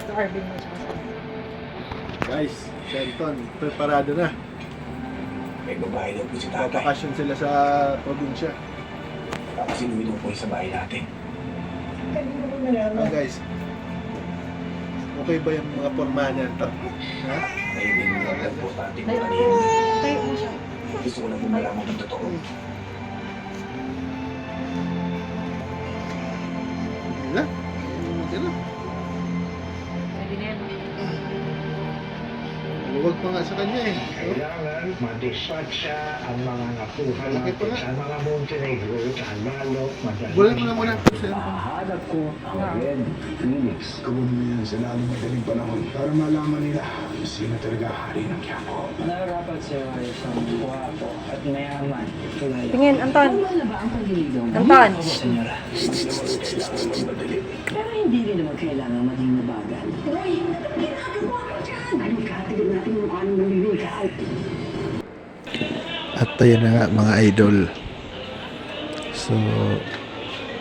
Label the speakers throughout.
Speaker 1: Sa Arvin mo siya.
Speaker 2: Guys, si Anton, preparado na.
Speaker 3: May babae daw po si tatay.
Speaker 2: Papakasyon sila sa probinsya.
Speaker 3: Papasinuwi daw po sa bahay natin.
Speaker 2: Guys, okay ba yung mga forma niya, Anton? Ha?
Speaker 3: Ngayon din mo lang po sa ating mga kanina.
Speaker 1: Tayo mo siya.
Speaker 3: Gusto ko lang po malaman ng totoo.
Speaker 2: Wala? Wala.
Speaker 1: Pwede na yan.
Speaker 2: Huwag pa nga sa kanya eh.
Speaker 4: Kailangan madispatcha ang mga nakuha
Speaker 2: Bakit pa
Speaker 4: natin
Speaker 2: nga?
Speaker 4: sa mga Montenegro, Tagalog,
Speaker 2: Bulan mo na muna ito, sir.
Speaker 4: Hanap ko ang Red Phoenix.
Speaker 5: Gawin mo yan sa lalong madaling panahon para malaman nila kung sino talaga hari ng Quiapo.
Speaker 6: Nararapat sa'yo ay isang guwapo at mayaman. Tulad
Speaker 1: Tingin, Anton.
Speaker 6: wala ba ang pagliligaw mo?
Speaker 1: Anton.
Speaker 6: Senyora. Pero hindi rin naman kailangan maging mabagal. Uy, ginagawa mo dyan! Halika, natin yung mukha ng maliligaw.
Speaker 2: At ayun na nga mga idol. So,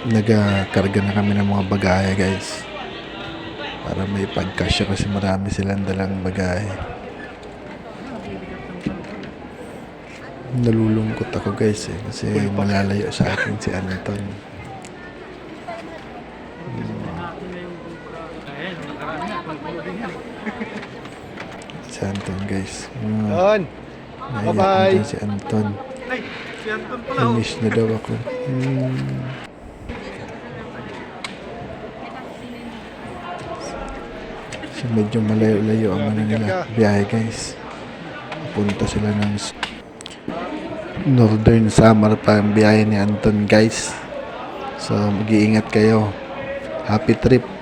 Speaker 2: nagkarga na kami ng mga bagahe guys. Para may pagkasya kasi marami silang dalang bagahe. Nalulungkot ako guys eh. Kasi malalayo sa akin si Anton. Si Anton guys.
Speaker 5: Don!
Speaker 2: Naiyak na si Anton.
Speaker 5: Ay, si Anton pala.
Speaker 2: Namiss na daw ako. So medyo malayo-layo ang ano nila biyahe guys. Punta sila ng Northern Samar pa ang biyahe ni Anton guys. So mag-iingat kayo. Happy trip.